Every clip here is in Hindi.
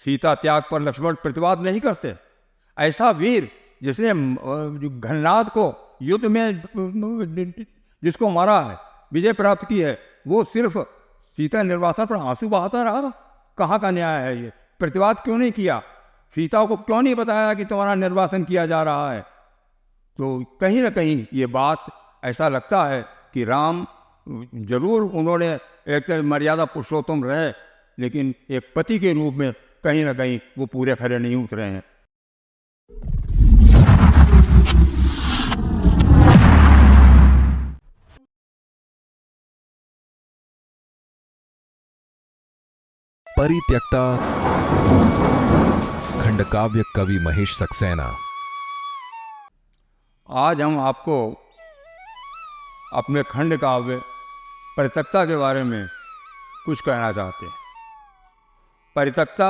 सीता त्याग पर लक्ष्मण प्रतिवाद नहीं करते। ऐसा वीर जिसने घननाद को युद्ध में जिसको मारा है, विजय प्राप्त की है, वो सिर्फ सीता निर्वासन पर आंसू बहाता रहा। कहाँ का न्याय है ये? प्रतिवाद क्यों नहीं किया? सीता को क्यों नहीं बताया कि तुम्हारा निर्वासन किया जा रहा है? तो कहीं ना कहीं ये बात ऐसा लगता है कि राम जरूर उन्होंने एक मर्यादा पुरुषोत्तम रहे, लेकिन एक पति के रूप में कहीं ना कहीं वो पूरे खरे नहीं उतरे हैं। परित्यक्ता खंडकाव्य कवि महेश सक्सेना। आज हम आपको अपने खंड काव्य परित्यक्ता के बारे में कुछ कहना चाहते हैं। परित्यक्ता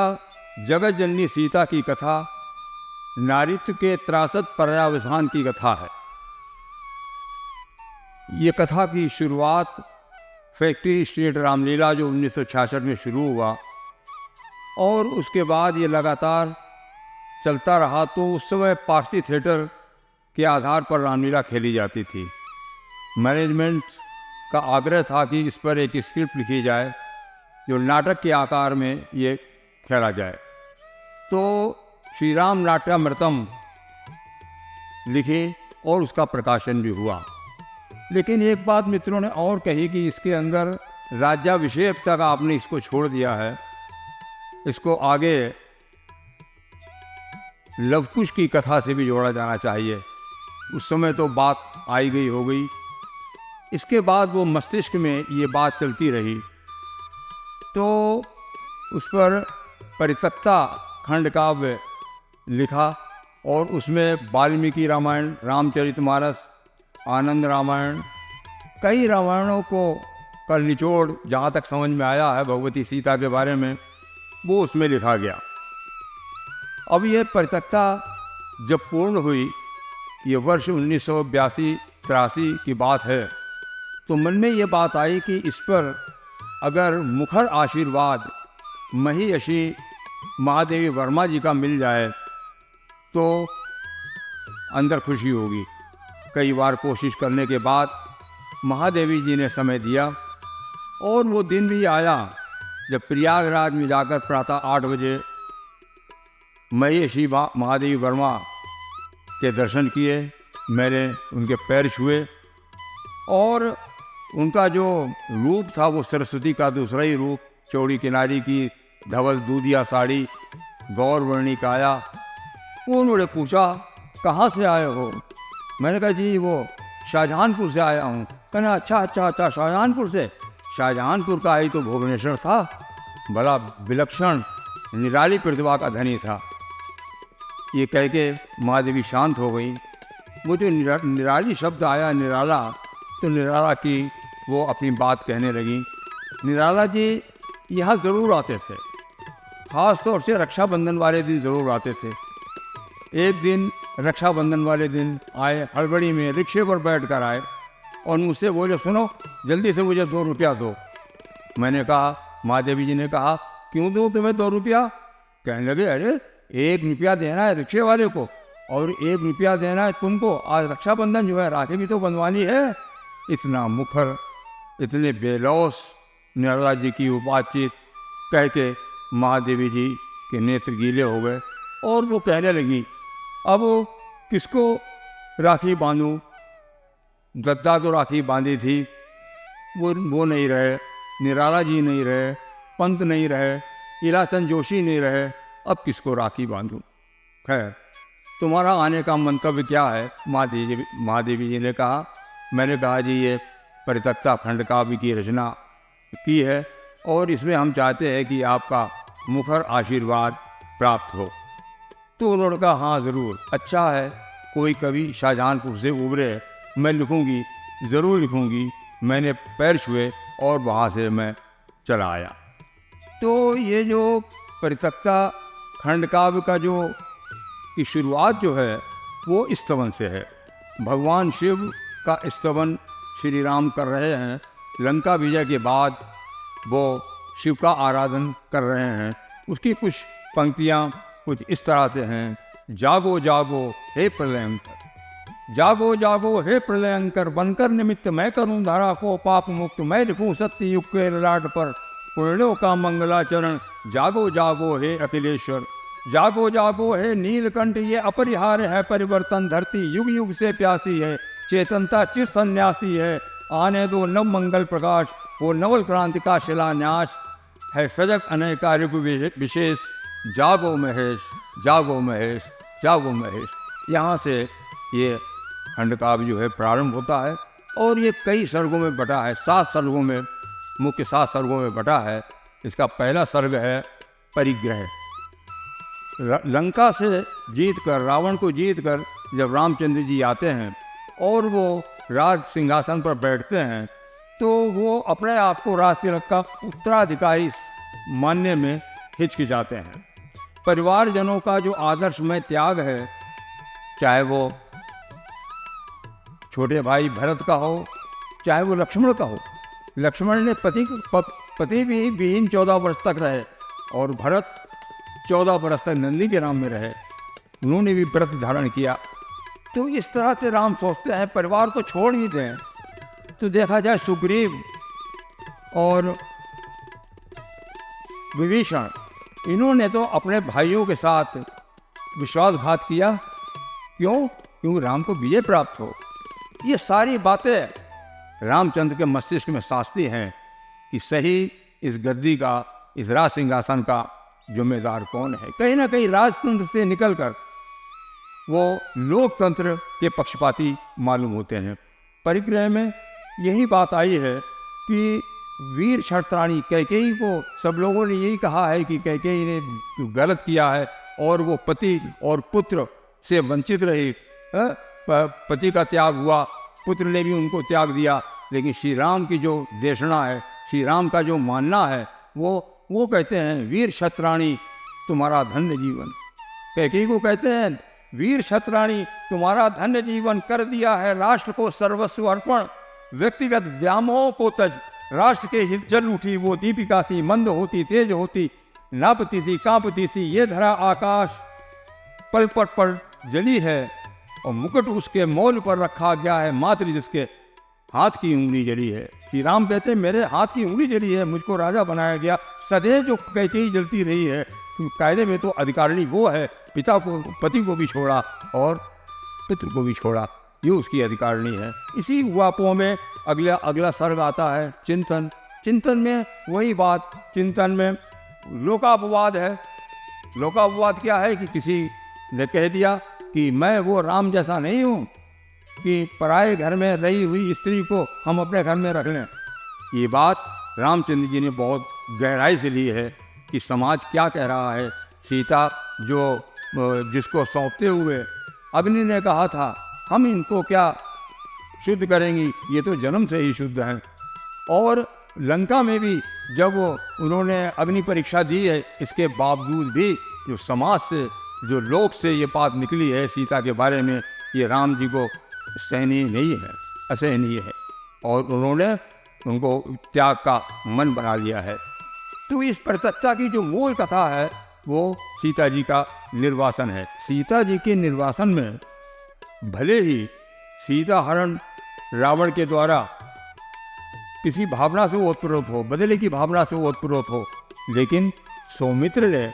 जगत जननी सीता की कथा नारीत्व के त्रासद पर्यावसान की कथा है। ये कथा की शुरुआत फैक्ट्री स्ट्रीट रामलीला जो 1966 में शुरू हुआ और उसके बाद ये लगातार चलता रहा। तो उस समय पारसी थिएटर के आधार पर रामलीला खेली जाती थी। मैनेजमेंट का आग्रह था कि इस पर एक स्क्रिप्ट लिखी जाए जो नाटक के आकार में ये खेला जाए। तो श्री राम नाट्यामृतम लिखी और उसका प्रकाशन भी हुआ। लेकिन एक बात मित्रों ने और कही कि इसके अंदर राज्याभिषेक तक आपने इसको छोड़ दिया है, इसको आगे लवकुश की कथा से भी जोड़ा जाना चाहिए। उस समय तो बात आई गई हो गई। इसके बाद वो मस्तिष्क में ये बात चलती रही, तो उस पर परित्यक्ता खंड काव्य लिखा और उसमें वाल्मीकि रामायण, रामचरितमानस, आनंद रामायण, कई रामायणों को का निचोड़ जहाँ तक समझ में आया है भगवती सीता के बारे में, वो उसमें लिखा गया। अब ये परित्यक्ता जब पूर्ण हुई, ये वर्ष 1982-83 की बात है, तो मन में ये बात आई कि इस पर अगर मुखर आशीर्वाद महियशी महादेवी वर्मा जी का मिल जाए तो अंदर खुशी होगी। कई बार कोशिश करने के बाद महादेवी जी ने समय दिया और वो दिन भी आया जब प्रयागराज में जाकर प्रातः 8 बजे महियशी महादेवी वर्मा के दर्शन किए। मैंने उनके पैर छुए और उनका जो रूप था वो सरस्वती का दूसरा ही रूप, चौड़ी किनारी की धवल दूधिया साड़ी, गौरवर्णी काया। उन्होंने पूछा कहाँ से आए हो? मैंने कहा जी वो शाहजहानपुर से आया हूँ। कहना अच्छा शाहजहानपुर से? शाहजहानपुर का ही तो भुवनेश्वर था। बड़ा विलक्षण निराली प्रतिभा का धनी था। ये कह के महादेवी शांत हो गई। वो जो निराली शब्द आया, निराला, तो निराला की वो अपनी बात कहने लगी। निराला जी यहाँ ज़रूर आते थे, ख़ास तौर से रक्षाबंधन वाले दिन ज़रूर आते थे। एक दिन रक्षाबंधन वाले दिन आए, हड़बड़ी में रिक्शे पर बैठ कर आए और मुझसे बोले सुनो जल्दी से मुझे 2 रुपया दो। मैंने कहा, महादेवी जी ने कहा क्यों दूँ तुम्हें 2 रुपया? कहने लगे अरे 1 रुपया देना है रिक्शे वाले को और 1 रुपया देना है तुमको। आज रक्षाबंधन जो है, राखी भी तो बंधवानी है। इतना मुखर, इतने बेलौस निर्मला जी की वो बातचीत कह के महादेवी जी के नेत्र गीले हो गए और वो कहने लगी अब किसको राखी बांधूं? दत्ता तो राखी बांधी थी, वो नहीं रहे, निराला जी नहीं रहे, पंत नहीं रहे, इलाचंद जोशी नहीं रहे, अब किसको राखी बांधूं? खैर तुम्हारा आने का मंतव्य क्या है? महादेवी जी ने कहा। मैंने कहा जी ये परित्यक्ता खंड काव्य की रचना की है और इसमें हम चाहते हैं कि आपका मुखर आशीर्वाद प्राप्त हो। तो उन्होंने कहा हाँ ज़रूर, अच्छा है, कोई कवि शाहजहानपुर से उभरे, मैं लिखूँगी, ज़रूर लिखूँगी। मैंने पैर छुए और वहाँ से मैं चला आया। तो ये जो परित्यक्ता खंड काव्य का जो की शुरुआत जो है वो स्तवन से है। भगवान शिव का स्तवन श्री राम कर रहे हैं। लंका विजय के बाद वो शिव का आराधन कर रहे हैं। उसकी कुछ पंक्तियाँ कुछ इस तरह से हैं। जागो जागो हे प्रलयंकर, जागो जागो हे प्रलयंकर, बनकर निमित्त मैं करूं धरा को पाप मुक्त, मैं लिखूं सत्य युग के ललाट पर पुण्यों का मंगलाचरण। जागो जागो हे अखिलेश्वर, जागो जागो हे नीलकंठ, ये अपरिहार्य है परिवर्तन, धरती युग युग से प्यासी है, चेतनता चिर सन्यासी है, आने दो नव मंगल प्रकाश, वो नवल क्रांति का शिलान्यास है, सजग अनेका युग विशेष। जागो महेश, जागो महेश, जागो महेश। यहाँ से ये खंड काव्य जो है प्रारंभ होता है और ये कई सर्गों में बटा है, 7 सर्गों में, मुख्य 7 सर्गों में बटा है। इसका पहला सर्ग है परिग्रह। लंका से जीतकर, रावण को जीतकर जब रामचंद्र जी आते हैं और वो राज सिंहासन पर बैठते हैं तो वो अपने आप को राज तिलक का उत्तराधिकारी मानने में हिचकिचाते हैं। परिवारजनों का जो आदर्शमय त्याग है, चाहे वो छोटे भाई भरत का हो, चाहे वो लक्ष्मण का हो। लक्ष्मण ने पति भी विहीन 14 वर्ष तक रहे और भरत 14 वर्ष तक नंदी के राम में रहे, उन्होंने भी व्रत धारण किया। तो इस तरह से राम सोचते हैं परिवार को छोड़ ही दें। तो देखा जाए सुग्रीव और विभीषण, इन्होंने तो अपने भाइयों के साथ विश्वासघात किया। क्यों? क्योंकि राम को विजय प्राप्त हो। ये सारी बातें रामचंद्र के मस्तिष्क में साँचती हैं कि सही इस गद्दी का, इस राज सिंहासन का जिम्मेदार कौन है। कहीं ना कहीं राजतंत्र से निकलकर वो लोकतंत्र के पक्षपाती मालूम होते हैं। परिग्रह में यही बात आई है कि वीर क्षत्रराणी कैकेयी को सब लोगों ने यही कहा है कि कैकेयी ने गलत किया है और वो पति और पुत्र से वंचित रही। पति का त्याग हुआ, पुत्र ने भी उनको त्याग दिया, लेकिन श्री राम की जो देशना है, श्री राम का जो मानना है, वो कहते हैं वीर क्षत्रराणी तुम्हारा धन्य जीवन। कैकेयी को कहते हैं वीर क्षत्रराणी तुम्हारा धन्य जीवन, कर दिया है राष्ट्र को सर्वस्व अर्पण, व्यक्तिगत व्यामोह को तज, राष्ट्र के हित जल उठी वो दीपिका सी, मंद होती तेज होती, नापती सी कांपती सी, ये धरा आकाश पल पट पर जली है और मुकुट उसके मौल पर रखा गया है, मात्र जिसके हाथ की उंगली जली है। श्री राम कहते हैं मेरे हाथ की उंगली जली है, मुझको राजा बनाया गया। सदैव जो कैकेयी जलती रही है, क्योंकि कायदे में तो अधिकारिणी वो है, पिता को, पति को भी छोड़ा और पितृ को भी छोड़ा, ये उसकी अधिकारिणी है। इसी वापों में अगला सर्ग आता है चिंतन। चिंतन में वही बात, चिंतन में लोकापवाद है। लोकापवाद क्या है कि किसी ने कह दिया कि मैं वो राम जैसा नहीं हूँ कि पराए घर में रही हुई स्त्री को हम अपने घर में रख लें। ये बात रामचंद्र जी ने बहुत गहराई से ली है कि समाज क्या कह रहा है। सीता जिसको सौंपते हुए अग्नि ने कहा था हम इनको क्या शुद्ध करेंगी, ये तो जन्म से ही शुद्ध हैं। और लंका में भी जब उन्होंने अग्नि परीक्षा दी है, इसके बावजूद भी जो समाज से, जो लोक से ये बात निकली है सीता के बारे में, ये राम जी को सहनीय नहीं है, असहनीय है और उन्होंने उनको त्याग का मन बना लिया है। तो इस प्रत्यक्षता की जो मूल कथा है वो सीता जी का निर्वासन है। सीता जी के निर्वासन में भले ही सीता हरण रावण के द्वारा किसी भावना से ओतप्रोत हो, बदले की भावना से ओतप्रोत हो, लेकिन सौमित्र ने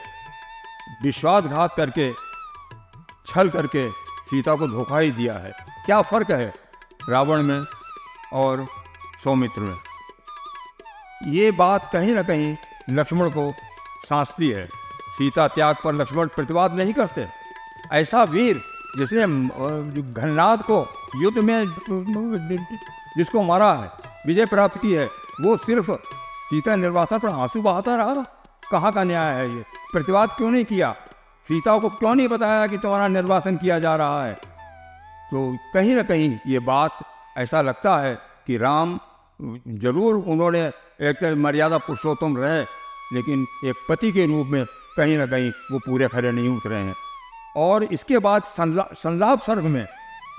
विश्वासघात करके, छल करके सीता को धोखा ही दिया है। क्या फर्क है रावण में और सौमित्र में? ये बात कहीं ना कहीं लक्ष्मण को सांसती है। सीता त्याग पर लक्ष्मण प्रतिवाद नहीं करते। ऐसा वीर जिसने घननाद को युद्ध में जिसको मारा है, विजय प्राप्त की है, वो सिर्फ सीता निर्वासन पर आंसू बहाता रहा। कहाँ का न्याय है ये? प्रतिवाद क्यों नहीं किया? सीता को क्यों नहीं बताया कि तुम्हारा निर्वासन किया जा रहा है? तो कहीं ना कहीं ये बात ऐसा लगता है कि राम जरूर उन्होंने एक मर्यादा पुरुषोत्तम रहे, लेकिन एक पति के रूप में कहीं ना कहीं वो पूरे खरे नहीं उतरे हैं। और इसके बाद संलाप सर्ग में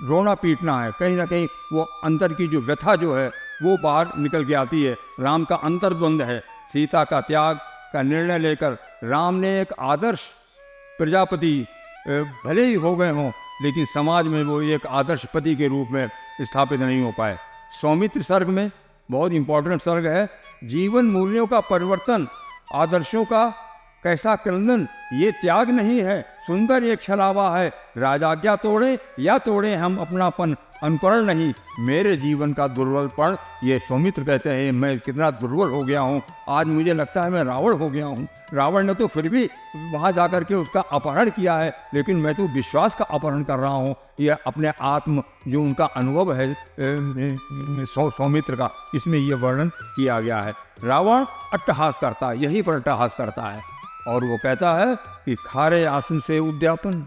रोना पीटना है। कहीं ना कहीं वो अंतर की जो व्यथा जो है वो बाहर निकल के आती है। राम का अंतर्द्वंद है, सीता का त्याग का निर्णय लेकर राम ने एक आदर्श प्रजापति भले ही हो गए हों, लेकिन समाज में वो एक आदर्श पति के रूप में स्थापित नहीं हो पाए। सौमित्र सर्ग में बहुत इंपॉर्टेंट सर्ग है। जीवन मूल्यों का परिवर्तन, आदर्शों का कैसा क्रंदन, ये त्याग नहीं है, सुंदर एक छलावा है। राजाज्ञा तोड़े या तोड़े हम अपनापन, अनुकरण नहीं मेरे जीवन का दुर्बलपन। ये सौमित्र कहते हैं मैं कितना दुर्बल हो गया हूँ, आज मुझे लगता है मैं रावण हो गया हूँ। रावण ने तो फिर भी वहाँ जाकर के उसका अपहरण किया है, लेकिन मैं तो विश्वास का अपहरण कर रहा हूँ। यह अपने आत्म जो उनका अनुभव है सौमित्र का, इसमें यह वर्णन किया गया है। रावण अट्टहास करता है, यहीं पर अट्टहास करता है और वो कहता है कि खारे आंसू से उद्यापन।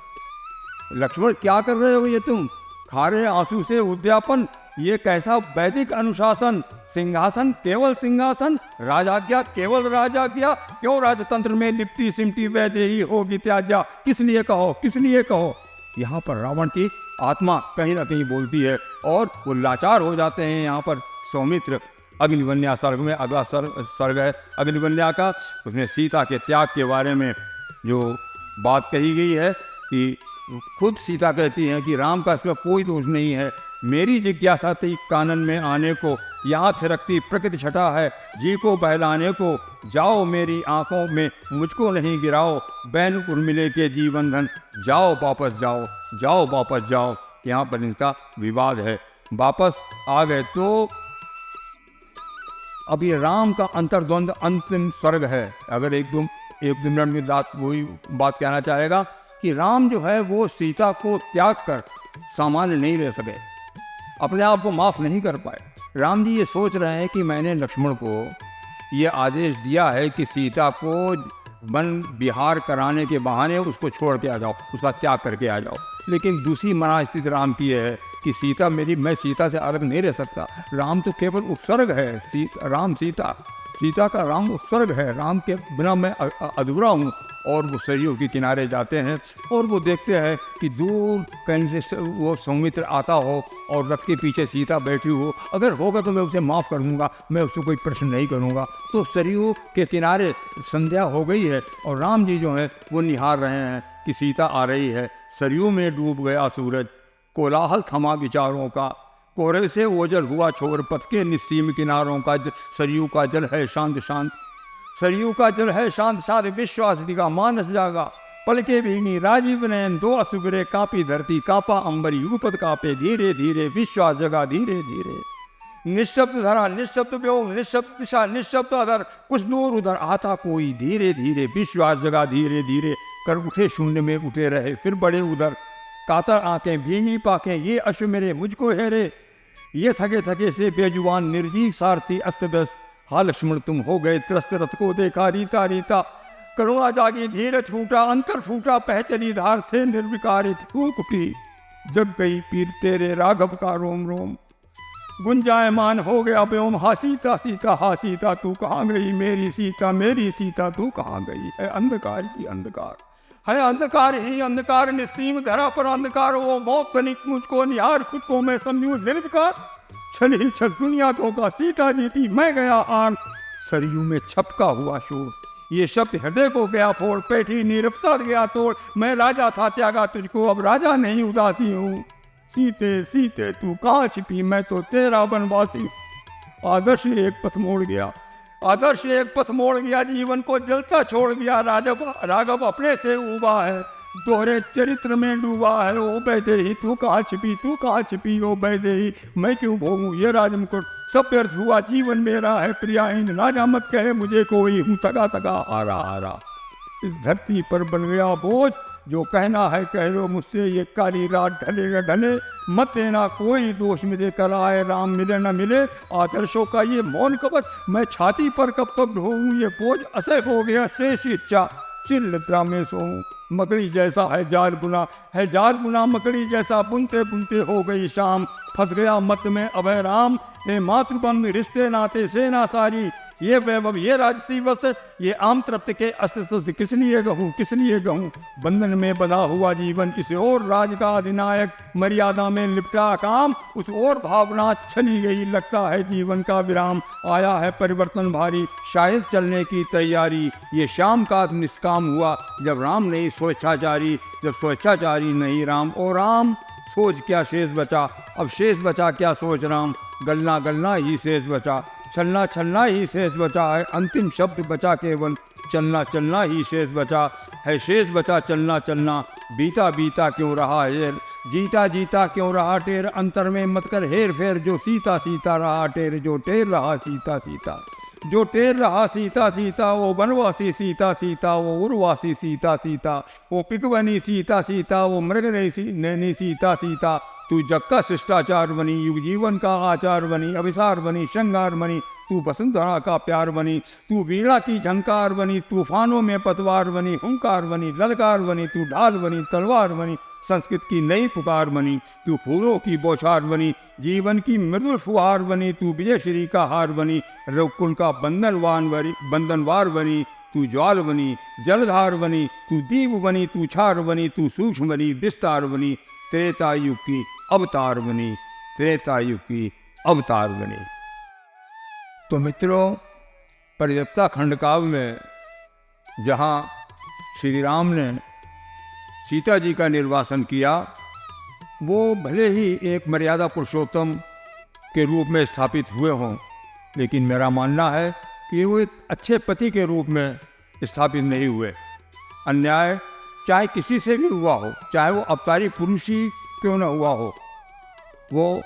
लक्ष्मण क्या कर रहे हो ये तुम, खारे आंसू से उद्यापन, ये कैसा वैदिक अनुशासन। सिंहासन केवल सिंहासन, राजाज्ञा केवल राजाज्ञा, क्यों राजतंत्र में लिपटी सिमटी वैदेही होगी त्याज्या। किस लिए कहो, किस लिए कहो। यहाँ पर रावण की आत्मा कहीं ना कहीं बोलती है और वो लाचार हो जाते हैं। यहाँ पर सौमित्र अग्निवन्या सर्ग में अगला सर्ग है अग्निवन्या का, उसमें सीता के त्याग के बारे में जो बात कही गई है कि खुद सीता कहती हैं कि राम का इसमें कोई दोष नहीं है। मेरी जिज्ञासा थी कानन में आने को, यहाँ थिरकती प्रकृति छटा है जी को बहलाने को। जाओ मेरी आंखों में मुझको नहीं गिराओ, बैन उर्मिले के जीवन धन। जाओ वापस जाओ, जाओ वापस जाओ। यहाँ पर इनका विवाद है। वापस आ गए तो अब ये राम का अंतर्द्वंद अंतिम स्वर्ग है। अगर एक दो मिनट में वही बात कहना चाहेगा कि राम जो है वो सीता को त्याग कर सामान्य नहीं रह सके, अपने आप को माफ़ नहीं कर पाए। राम जी ये सोच रहे हैं कि मैंने लक्ष्मण को ये आदेश दिया है कि सीता को वन विहार कराने के बहाने उसको छोड़ के आ जाओ, उसका त्याग करके आ जाओ। लेकिन दूसरी मना स्थिति राम की है कि सीता मेरी, मैं सीता से अलग नहीं रह सकता। राम तो केवल उपसर्ग है, राम सीता का राम उपसर्ग है, राम के बिना मैं अधूरा हूँ। और वो सरयू के किनारे जाते हैं और वो देखते हैं कि दूर कहीं से वो सौमित्र आता हो और रथ के पीछे सीता बैठी हो। अगर होगा तो मैं उसे माफ़ कर दूँगा, मैं उससे कोई प्रश्न नहीं करूँगा। तो सरयू के किनारे संध्या हो गई है और राम जी जो है वो निहार रहे हैं कि सीता आ रही है। सरयू में डूब गया सूरज, कोलाहल थमा विचारों का, कोहरे से ओझल हुआ छोर पथ के निस्सीम किनारों का। सरयू का जल है शांत शांत, सरयू का जल है शांत शांत, विश्वास दिखा मानस जागा। पलके भीनी राजीव नयन, दो असुगरे कापी धरती, कापा अंबरी युगपद कापे धीरे धीरे, विश्वास जगा धीरे धीरे। निःशब्द धरा निःशब्द व्योम, निःशब्द दिशा निःशब्द अधर, कुछ दूर उधर आता कोई धीरे धीरे, विश्वास जगा धीरे धीरे। कर उठे शून्य में उठे रहे फिर बड़े उधर, कातर आंखें भीनी पाकें ये अश्व मेरे मुझको हेरे। ये थके थके से बेजुबान निर्जीव सारथी अस्त व्यस्त, हा लक्ष्मण तुम हो गए त्रस्त, रथ को देखा रीता रीता। करुणा जागी धीरे छूटा, अंतर फूटा पहचनी धार थे निर्विकारी। फूक पी जग गई पीर तेरे राघव का रोम रोम, गुंजायमान हो गया व्योम। हा सीता सीता हा सीता तू कहाँ गई, मेरी सीता तू कहाँ गई। है अंधकार ही अंधकार, है अंधकार ही अंधकार, निस्सीम धरा पर अंधकार। वो मौत तनिक मुझको निहार, खुद को मैं समझूं निर्विकार। छल ही छल दुनिया धोखा, सीता जीती मैं गया आन। सरयू में छपका हुआ शोर, ये शब्द हृदय को गया फोड़। पैठी नीरवता गया तोड़, मैं राजा था त्यागा तुझको, अब राजा नहीं उदासी हूँ। सीते सीते तू कहाँ छिपी, मैं तो तेरा बनवासी। आदर्श एक पथ मोड़ गया, आदर्श एक पथ मोड़ गया, जीवन को जलता छोड़ गया। राघव अपने से उबा है, दोहरे चरित्र में डूबा है। ओ वैदेही तू कहाँ छिपी, ओ वैदेही मैं क्यों भोगूं ये राजमुकुट। सब व्यर्थ हुआ जीवन मेरा है प्रियाहीन, राजा मत कहे मुझे कोई, हूँ तगा तगा आ रहा। इस धरती पर बन गया बोझ, जो कहना है कह लो मुझसे, ये काली रात ढलेगा ढले। मत देना कोई दोष मुझे, कर आए राम मिले न मिले। आदर्शों का ये मौन कवच, मैं छाती पर कब तक ढोऊं ये बोझ। असह हो गया शेष इच्छा, चिल निद्रा में सोऊं। मकड़ी जैसा है जाल बुना, मकड़ी जैसा बुनते बुनते हो गई शाम। फंस गया मत में अभय राम, हे मातृबंध रिश्ते नाते सेना सारी। ये वैभव, ये राजसी वस्त्र, ये आम तृप्त के अस्तित्व से किस लिए कहूँ, किस लिए कहूँ। बंधन में बंधा हुआ जीवन, किसी और राज का अधिनायक, मर्यादा में लिपटा काम, उस और भावना चली गई, लगता है जीवन का विराम। आया है परिवर्तन भारी, शायद चलने की तैयारी। ये शाम का निष्काम हुआ, जब राम नहीं स्वेच्छाचारी, जब स्वेच्छाचारी नहीं राम। ओ राम, सोच क्या शेष बचा, अब शेष बचा क्या सोच राम। गलना गलना ही शेष बचा, छलना छलना ही शेष बचा है। अंतिम शब्द बचा केवल, चलना चलना ही शेष बचा है। शेष बचा चलना चलना, बीता बीता क्यों रहा हेर, जीता जीता क्यों रहा टेर। अंतर में मत कर हेर फेर, जो सीता सीता रहा टेर, जो टेर रहा सीता सीता, जो टेर रहा सीता सीता। वो वनवासी सीता सीता, वो उर्वासी सीता सीता, वो पिकवनी सीता सीता, वो मृग नैनी सीता सीता। तू जग का शिष्टाचार बनी, युग जीवन का आचार बनी, अभिसार बनी, श्रृंगार बनी, तू वसुंधरा का प्यार बनी, तू वीणा की झंकार बनी, तूफानों में पतवार बनी, हुंकार बनी, ललकार बनी, तू ढाल बनी, तलवार बनी, संस्कृत की नई पुकार बनी, तू फूलों की बौछार बनी, जीवन की मृदुल फुहार बनी, तू विजय श्री का हार बनी, रघुकुल का बंधनवार बनी, तू ज्वाल बनी, जलधार बनी, तू दीप बनी, तू छार बनी, तू सूक्ष्म बनी, विस्तार बनी, त्रेता युग की अवतार बनी, त्रेता युग की अवतार बनी। तो मित्रों, परिदेवता खंड काव्य में जहाँ श्री राम ने सीता जी का निर्वासन किया, वो भले ही एक मर्यादा पुरुषोत्तम के रूप में स्थापित हुए हों, लेकिन मेरा मानना है कि वो एक अच्छे पति के रूप में स्थापित नहीं हुए। अन्याय चाहे किसी से भी हुआ हो, चाहे वो अवतारी पुरुष ही क्यों न हुआ हो, वो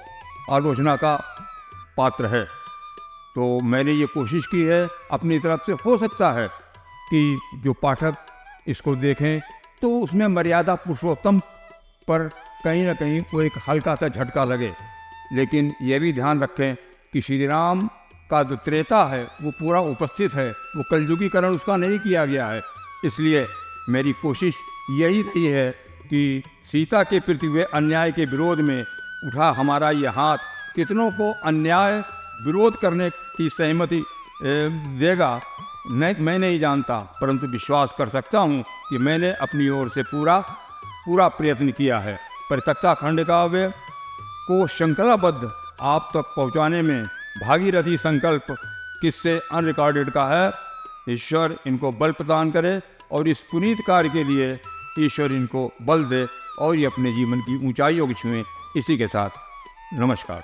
आलोचना का पात्र है। तो मैंने ये कोशिश की है अपनी तरफ से। हो सकता है कि जो पाठक इसको देखें तो उसमें मर्यादा पुरुषोत्तम पर कहीं ना कहीं वो एक हल्का सा झटका लगे, लेकिन ये भी ध्यान रखें कि श्री राम का जो त्रेता है वो पूरा उपस्थित है, वो कलयुगीकरण उसका नहीं किया गया है। इसलिए मेरी कोशिश यही रही है कि सीता के प्रति हुए अन्याय के विरोध में उठा हमारा ये हाथ कितनों को अन्याय विरोध करने की सहमति देगा, मैं नहीं जानता, परंतु विश्वास कर सकता हूँ कि मैंने अपनी ओर से पूरा प्रयत्न किया है। परित्यक्ता खंड काव्य को श्रृंखलाबद्ध आप तक पहुँचाने में भागीरथी संकल्प किससे अनरिकॉर्डेड का है। ईश्वर इनको बल प्रदान करे और इस पुनीत कार्य के लिए ईश्वर इनको बल दे और ये अपने जीवन की ऊंचाइयों को छुएं। इसी के साथ नमस्कार।